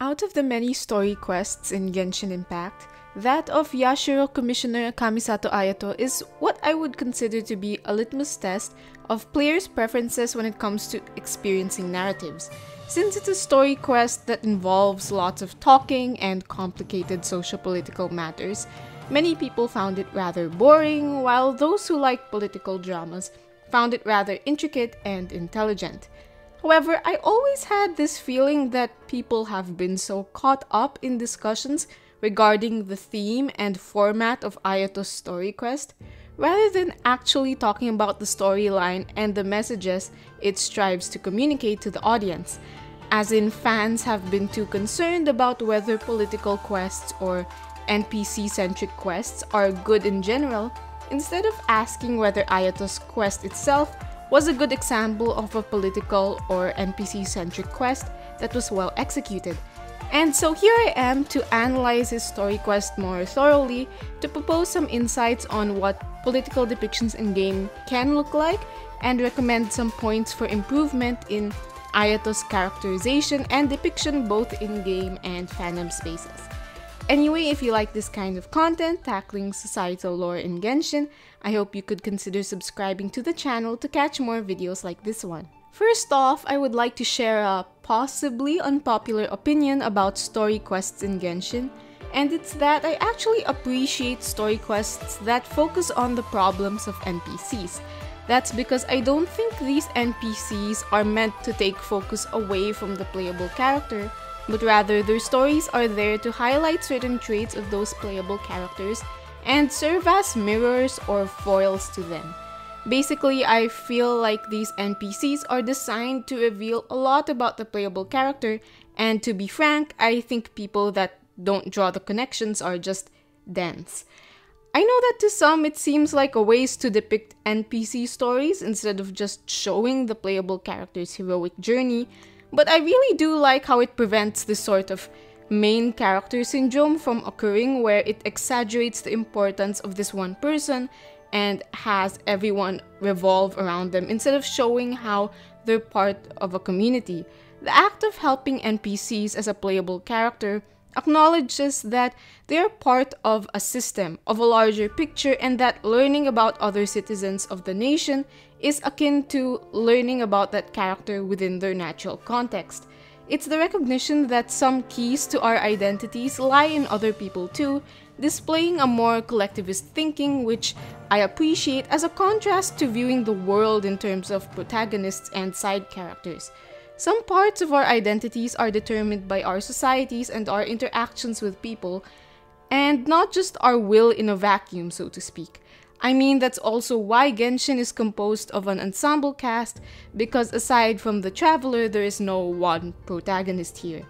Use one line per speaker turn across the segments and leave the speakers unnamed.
Out of the many story quests in Genshin Impact, that of Yashiro Commissioner Kamisato Ayato is what I would consider to be a litmus test of players' preferences when it comes to experiencing narratives. Since it's a story quest that involves lots of talking and complicated sociopolitical matters, many people found it rather boring, while those who like political dramas found it rather intricate and intelligent. However, I always had this feeling that people have been so caught up in discussions regarding the theme and format of Ayato's story quest, rather than actually talking about the storyline and the messages it strives to communicate to the audience. As in, fans have been too concerned about whether political quests or NPC-centric quests are good in general, instead of asking whether Ayato's quest itself was a good example of a political or NPC-centric quest that was well executed. And so here I am to analyze his story quest more thoroughly, to propose some insights on what political depictions in-game can look like, and recommend some points for improvement in Ayato's characterization and depiction both in-game and fandom spaces. Anyway, if you like this kind of content tackling societal lore in Genshin, I hope you could consider subscribing to the channel to catch more videos like this one. First off, I would like to share a possibly unpopular opinion about story quests in Genshin, and it's that I actually appreciate story quests that focus on the problems of NPCs. That's because I don't think these NPCs are meant to take focus away from the playable character, but rather their stories are there to highlight certain traits of those playable characters and serve as mirrors or foils to them. Basically, I feel like these NPCs are designed to reveal a lot about the playable character, and to be frank, I think people that don't draw the connections are just dense. I know that to some it seems like a waste to depict NPC stories instead of just showing the playable character's heroic journey, but I really do like how it prevents this sort of main character syndrome from occurring, where it exaggerates the importance of this one person and has everyone revolve around them instead of showing how they're part of a community. The act of helping NPCs as a playable character acknowledges that they are part of a system, of a larger picture, and that learning about other citizens of the nation is akin to learning about that character within their natural context. It's the recognition that some keys to our identities lie in other people too, displaying a more collectivist thinking, which I appreciate as a contrast to viewing the world in terms of protagonists and side characters. Some parts of our identities are determined by our societies and our interactions with people, and not just our will in a vacuum, so to speak. I mean, that's also why Genshin is composed of an ensemble cast, because aside from the traveler, there is no one protagonist here.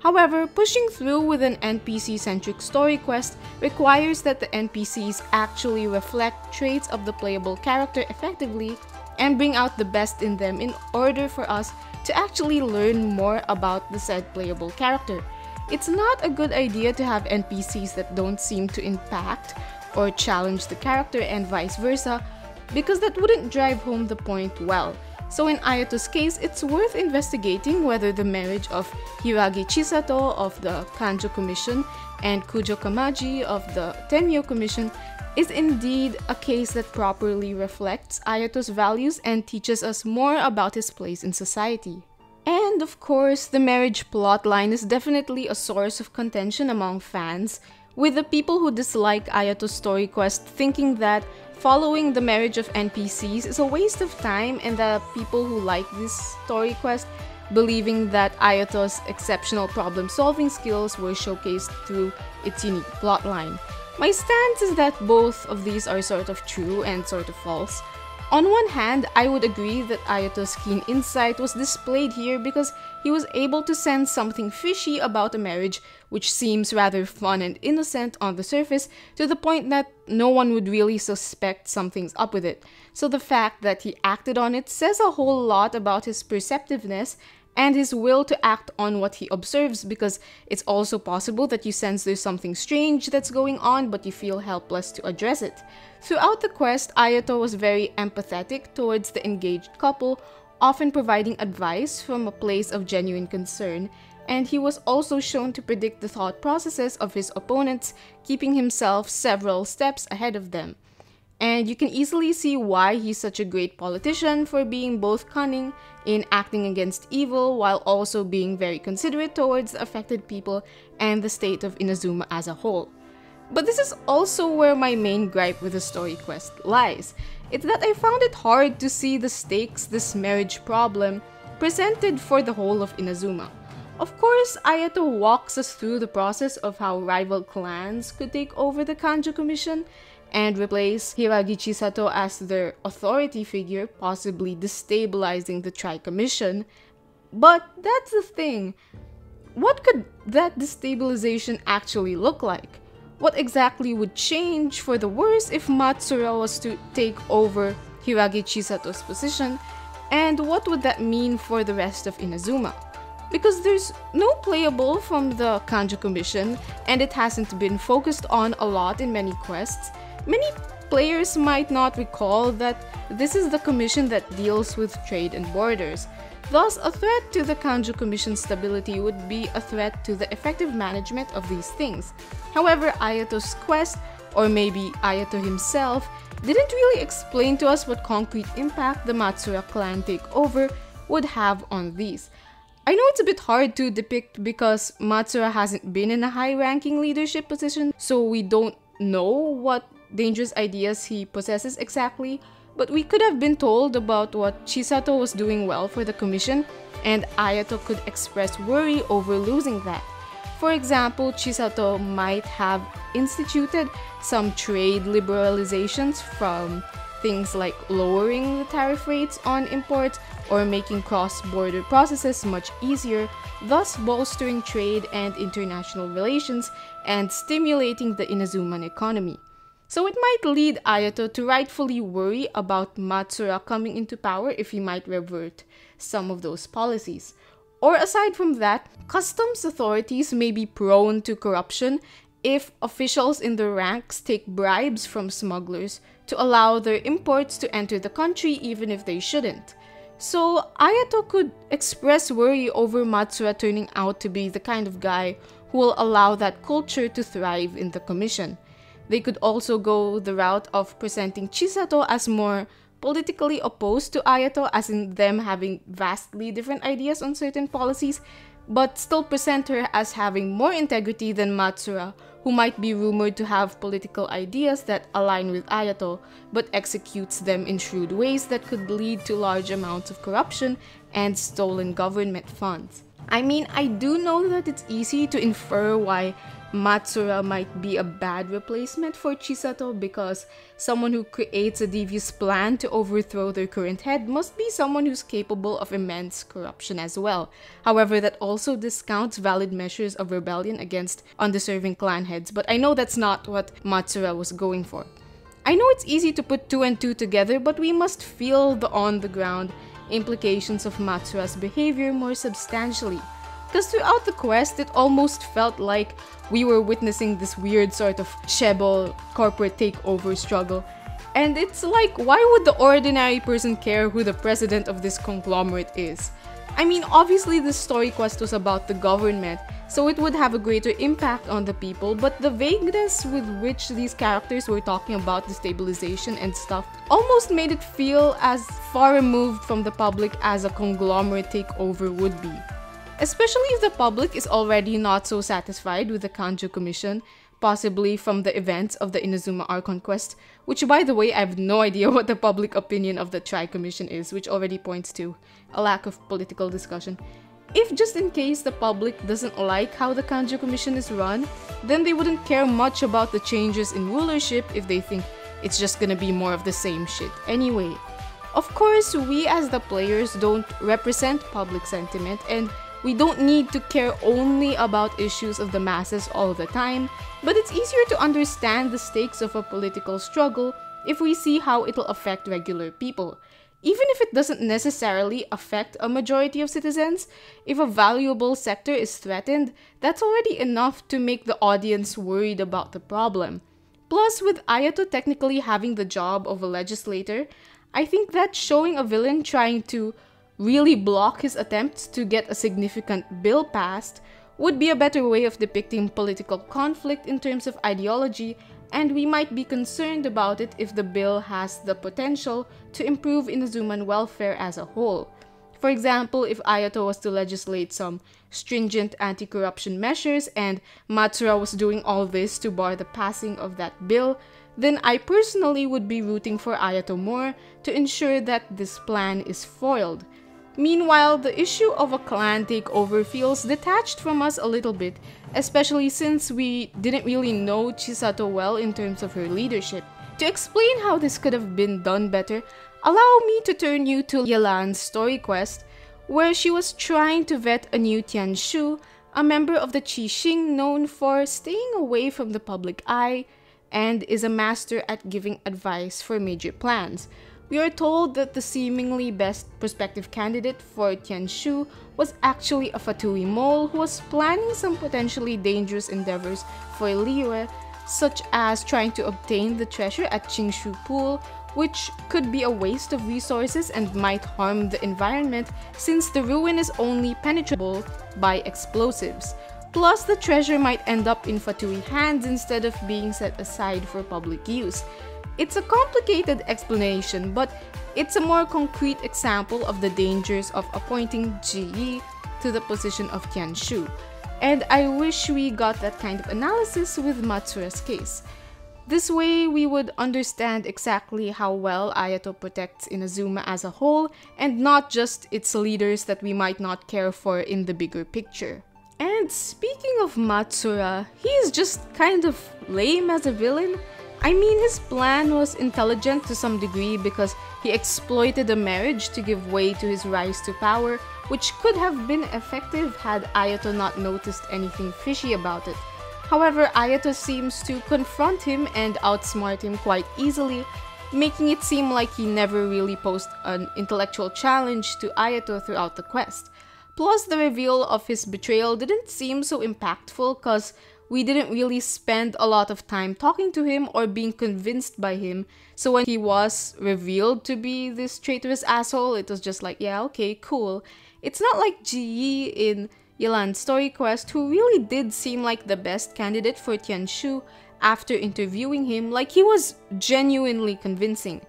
However, pushing through with an NPC-centric story quest requires that the NPCs actually reflect traits of the playable character effectively and bring out the best in them in order for us to actually learn more about the said playable character. It's not a good idea to have NPCs that don't seem to impact or challenge the character and vice versa, because that wouldn't drive home the point well. So in Ayato's case, it's worth investigating whether the marriage of Hiragi Chisato of the Kanjo Commission and Kujo Kamaji of the Tenmyo Commission is indeed a case that properly reflects Ayato's values and teaches us more about his place in society. And of course, the marriage plotline is definitely a source of contention among fans, with the people who dislike Ayato's story quest thinking that following the marriage of NPCs is a waste of time, and the people who like this story quest believing that Ayato's exceptional problem-solving skills were showcased through its unique plotline. My stance is that both of these are sort of true and sort of false. On one hand, I would agree that Ayato's keen insight was displayed here because he was able to sense something fishy about a marriage which seems rather fun and innocent on the surface, to the point that no one would really suspect something's up with it. So the fact that he acted on it says a whole lot about his perceptiveness and his will to act on what he observes, because it's also possible that you sense there's something strange that's going on but you feel helpless to address it. Throughout the quest, Ayato was very empathetic towards the engaged couple, often providing advice from a place of genuine concern, and he was also shown to predict the thought processes of his opponents, keeping himself several steps ahead of them. And you can easily see why he's such a great politician, for being both cunning in acting against evil while also being very considerate towards the affected people and the state of Inazuma as a whole. But this is also where my main gripe with the story quest lies. It's that I found it hard to see the stakes this marriage problem presented for the whole of Inazuma. Of course, Ayato walks us through the process of how rival clans could take over the Kanjo Commission and replace Hiragi Chisato as their authority figure, possibly destabilizing the Tri-Commission. But that's the thing. What could that destabilization actually look like? What exactly would change for the worse if Matsuura was to take over Hiragi Chisato's position? And what would that mean for the rest of Inazuma? Because there's no playable from the Kanjo Commission, and it hasn't been focused on a lot in many quests, many players might not recall that this is the commission that deals with trade and borders. Thus, a threat to the Kanjo Commission's stability would be a threat to the effective management of these things. However, Ayato's quest, or maybe Ayato himself, didn't really explain to us what concrete impact the Matsuura clan takeover would have on these. I know it's a bit hard to depict because Matsuura hasn't been in a high-ranking leadership position, so we don't know what dangerous ideas he possesses exactly, but we could have been told about what Chisato was doing well for the commission, and Ayato could express worry over losing that. For example, Chisato might have instituted some trade liberalizations, from things like lowering the tariff rates on imports or making cross-border processes much easier, thus bolstering trade and international relations and stimulating the Inazuman economy. So it might lead Ayato to rightfully worry about Matsuura coming into power if he might revert some of those policies. Or aside from that, customs authorities may be prone to corruption if officials in the ranks take bribes from smugglers to allow their imports to enter the country even if they shouldn't. So Ayato could express worry over Matsuura turning out to be the kind of guy who will allow that culture to thrive in the commission. They could also go the route of presenting Chisato as more politically opposed to Ayato, as in them having vastly different ideas on certain policies, but still present her as having more integrity than Matsuura, who might be rumored to have political ideas that align with Ayato, but executes them in shrewd ways that could lead to large amounts of corruption and stolen government funds. I mean, I do know that it's easy to infer why Matsuura might be a bad replacement for Chisato, because someone who creates a devious plan to overthrow their current head must be someone who's capable of immense corruption as well. However, that also discounts valid measures of rebellion against undeserving clan heads, but I know that's not what Matsuura was going for. I know it's easy to put two and two together, but we must feel the on-the-ground implications of Matsuura's behavior more substantially. Because throughout the quest, it almost felt like we were witnessing this weird sort of Shebo corporate takeover struggle. And it's like, why would the ordinary person care who the president of this conglomerate is? I mean, obviously this story quest was about the government, so it would have a greater impact on the people, but the vagueness with which these characters were talking about destabilization and stuff almost made it feel as far removed from the public as a conglomerate takeover would be. Especially if the public is already not so satisfied with the Kanjo Commission, possibly from the events of the Inazuma Archon quest, which by the way, I have no idea what the public opinion of the Tri-Commission is, which already points to a lack of political discussion. If just in case the public doesn't like how the Kanjo Commission is run, then they wouldn't care much about the changes in rulership if they think it's just gonna be more of the same shit anyway. Of course, we as the players don't represent public sentiment, and we don't need to care only about issues of the masses all the time, but it's easier to understand the stakes of a political struggle if we see how it'll affect regular people. Even if it doesn't necessarily affect a majority of citizens, if a valuable sector is threatened, that's already enough to make the audience worried about the problem. Plus, with Ayato technically having the job of a legislator, I think that showing a villain trying to really block his attempts to get a significant bill passed would be a better way of depicting political conflict in terms of ideology, and we might be concerned about it if the bill has the potential to improve Inazuman welfare as a whole. For example, if Ayato was to legislate some stringent anti-corruption measures and Matsuura was doing all this to bar the passing of that bill, then I personally would be rooting for Ayato more to ensure that this plan is foiled. Meanwhile, the issue of a clan takeover feels detached from us a little bit, especially since we didn't really know Chisato well in terms of her leadership. To explain how this could have been done better, allow me to turn you to Yelan's story quest, where she was trying to vet a new Tianshu, a member of the Qixing known for staying away from the public eye, and is a master at giving advice for major plans. We are told that the seemingly best prospective candidate for Tianshu was actually a Fatui mole who was planning some potentially dangerous endeavors for Liyue, such as trying to obtain the treasure at Qingshu Pool, which could be a waste of resources and might harm the environment since the ruin is only penetrable by explosives. Plus, the treasure might end up in Fatui hands instead of being set aside for public use. It's a complicated explanation, but it's a more concrete example of the dangers of appointing Ji to the position of Tianshu. And I wish we got that kind of analysis with Matsuura's case. This way, we would understand exactly how well Ayato protects Inazuma as a whole, and not just its leaders that we might not care for in the bigger picture. And speaking of Matsuura, he's just kind of lame as a villain. I mean, his plan was intelligent to some degree because he exploited a marriage to give way to his rise to power, which could have been effective had Ayato not noticed anything fishy about it. However, Ayato seems to confront him and outsmart him quite easily, making it seem like he never really posed an intellectual challenge to Ayato throughout the quest. Plus, the reveal of his betrayal didn't seem so impactful cause we didn't really spend a lot of time talking to him or being convinced by him, so when he was revealed to be this traitorous asshole, it was just like, yeah, okay, cool. It's not like Ji in Yelan's story quest, who really did seem like the best candidate for Tianshu after interviewing him, like he was genuinely convincing.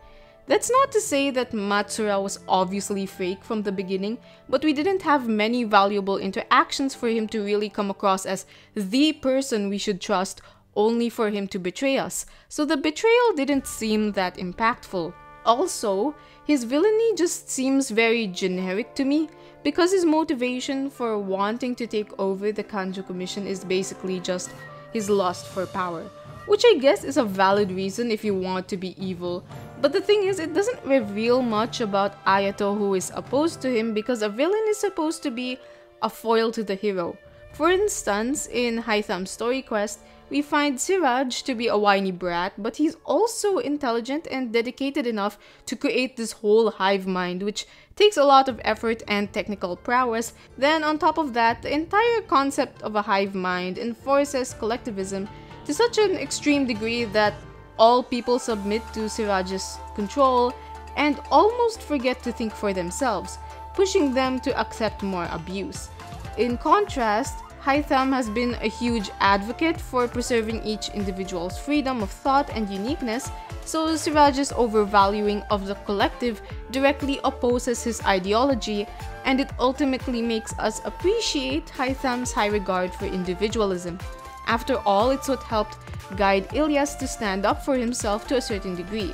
That's not to say that Matsuura was obviously fake from the beginning, but we didn't have many valuable interactions for him to really come across as the person we should trust, only for him to betray us, so the betrayal didn't seem that impactful. Also, his villainy just seems very generic to me, because his motivation for wanting to take over the Kanjo Commission is basically just his lust for power, which I guess is a valid reason if you want to be evil. But the thing is, it doesn't reveal much about Ayato, who is opposed to him, because a villain is supposed to be a foil to the hero. For instance, in Hytham's story quest, we find Siraj to be a whiny brat, but he's also intelligent and dedicated enough to create this whole hive mind, which takes a lot of effort and technical prowess. Then on top of that, the entire concept of a hive mind enforces collectivism to such an extreme degree that all people submit to Siraj's control and almost forget to think for themselves, pushing them to accept more abuse. In contrast, Hytham has been a huge advocate for preserving each individual's freedom of thought and uniqueness, so Siraj's overvaluing of the collective directly opposes his ideology, and it ultimately makes us appreciate Hytham's high regard for individualism. After all, it's what helped guide Ilyas to stand up for himself to a certain degree.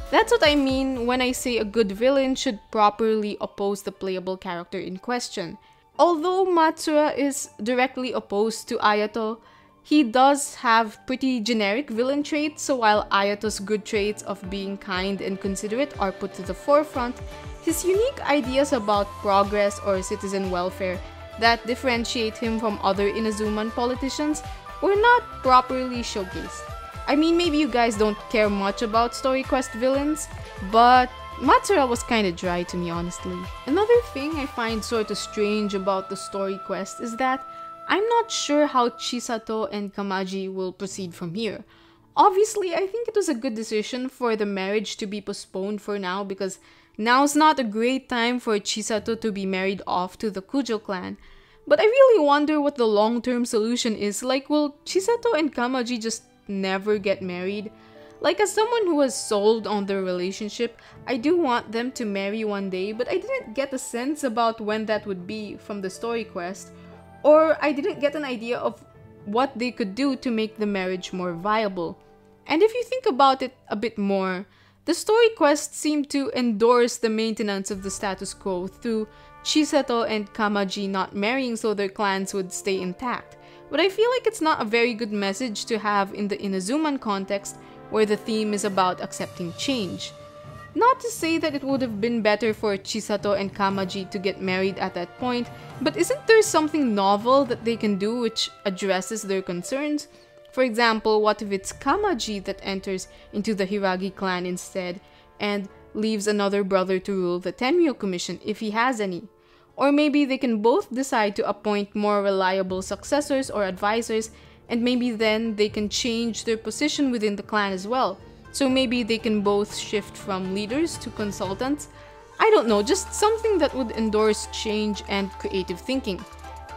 That's what I mean when I say a good villain should properly oppose the playable character in question. Although Matsuura is directly opposed to Ayato, he does have pretty generic villain traits, so while Ayato's good traits of being kind and considerate are put to the forefront, his unique ideas about progress or citizen welfare that differentiate him from other Inazuman politicians were not properly showcased. I mean, maybe you guys don't care much about story quest villains, but Matsuura was kinda dry to me, honestly. Another thing I find sorta strange about the story quest is that I'm not sure how Chisato and Kamaji will proceed from here. Obviously, I think it was a good decision for the marriage to be postponed for now because now's not a great time for Chisato to be married off to the Kujo clan. But I really wonder what the long-term solution is. Like, will Chisato and Kamaji just never get married? Like, as someone who was sold on their relationship, I do want them to marry one day, but I didn't get a sense about when that would be from the story quest, or I didn't get an idea of what they could do to make the marriage more viable. And if you think about it a bit more, the story quests seem to endorse the maintenance of the status quo through Chisato and Kamaji not marrying so their clans would stay intact. But I feel like it's not a very good message to have in the Inazuman context, where the theme is about accepting change. Not to say that it would have been better for Chisato and Kamaji to get married at that point, but isn't there something novel that they can do which addresses their concerns? For example, what if it's Kamaji that enters into the Hiragi clan instead and leaves another brother to rule the Tenmyo Commission if he has any? Or maybe they can both decide to appoint more reliable successors or advisors, and maybe then they can change their position within the clan as well. So maybe they can both shift from leaders to consultants. I don't know, just something that would endorse change and creative thinking.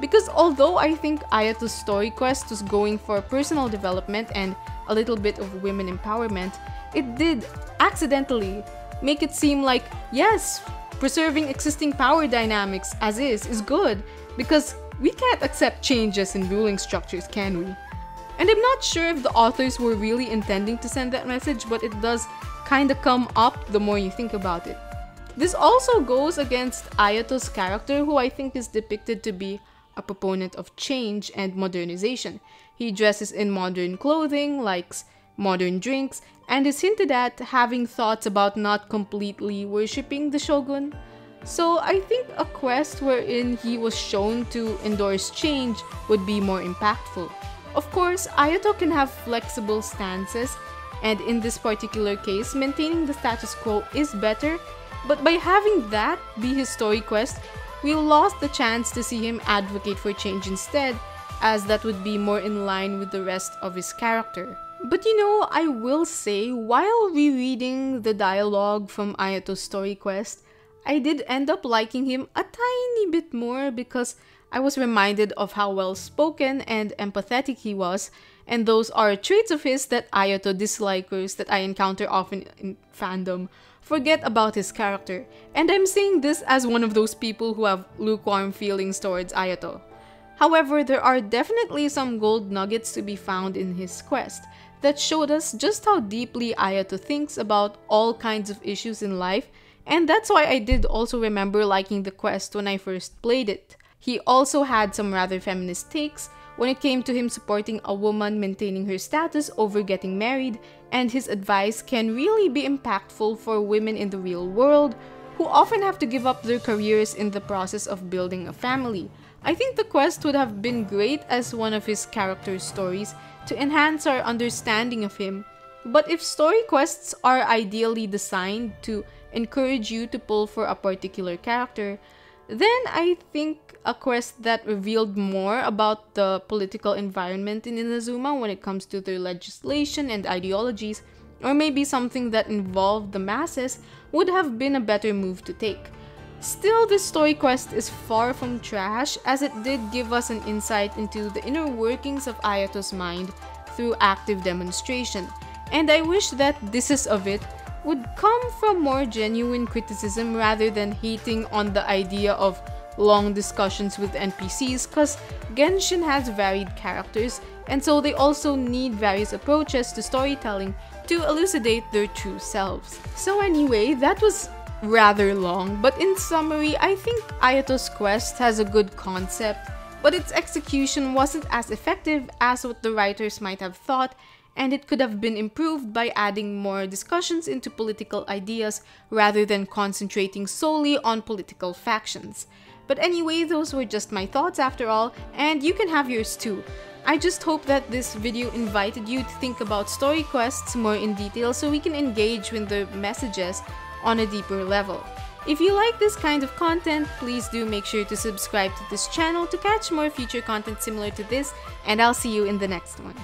Because although I think Ayato's story quest was going for personal development and a little bit of women empowerment, it did accidentally make it seem like, yes, preserving existing power dynamics as is good, because we can't accept changes in ruling structures, can we? And I'm not sure if the authors were really intending to send that message, but it does kinda come up the more you think about it. This also goes against Ayato's character, who I think is depicted to be a proponent of change and modernization. He dresses in modern clothing, likes modern drinks, and is hinted at having thoughts about not completely worshipping the shogun. So I think a quest wherein he was shown to endorse change would be more impactful. Of course, Ayato can have flexible stances, and in this particular case, maintaining the status quo is better, but by having that be his story quest, we lost the chance to see him advocate for change instead, as that would be more in line with the rest of his character. But you know, I will say, while rereading the dialogue from Ayato's story quest, I did end up liking him a tiny bit more because I was reminded of how well-spoken and empathetic he was, and those are traits of his that Ayato dislikers that I encounter often in fandom forget about his character. And I'm saying this as one of those people who have lukewarm feelings towards Ayato. However, there are definitely some gold nuggets to be found in his quest that showed us just how deeply Ayato thinks about all kinds of issues in life, and that's why I did also remember liking the quest when I first played it. He also had some rather feminist takes when it came to him supporting a woman maintaining her status over getting married, and his advice can really be impactful for women in the real world who often have to give up their careers in the process of building a family. I think the quest would have been great as one of his character stories to enhance our understanding of him, but if story quests are ideally designed to encourage you to pull for a particular character, then I think a quest that revealed more about the political environment in Inazuma when it comes to their legislation and ideologies, or maybe something that involved the masses, would have been a better move to take. Still, this story quest is far from trash, as it did give us an insight into the inner workings of Ayato's mind through active demonstration, and I wish that this of it would come from more genuine criticism rather than hating on the idea of long discussions with NPCs, cause Genshin has varied characters, and so they also need various approaches to storytelling to elucidate their true selves. So anyway, that was rather long, but in summary, I think Ayato's quest has a good concept, but its execution wasn't as effective as what the writers might have thought, and it could have been improved by adding more discussions into political ideas rather than concentrating solely on political factions. But anyway, those were just my thoughts after all, and you can have yours too. I just hope that this video invited you to think about story quests more in detail so we can engage with the messages on a deeper level. If you like this kind of content, please do make sure to subscribe to this channel to catch more future content similar to this, and I'll see you in the next one.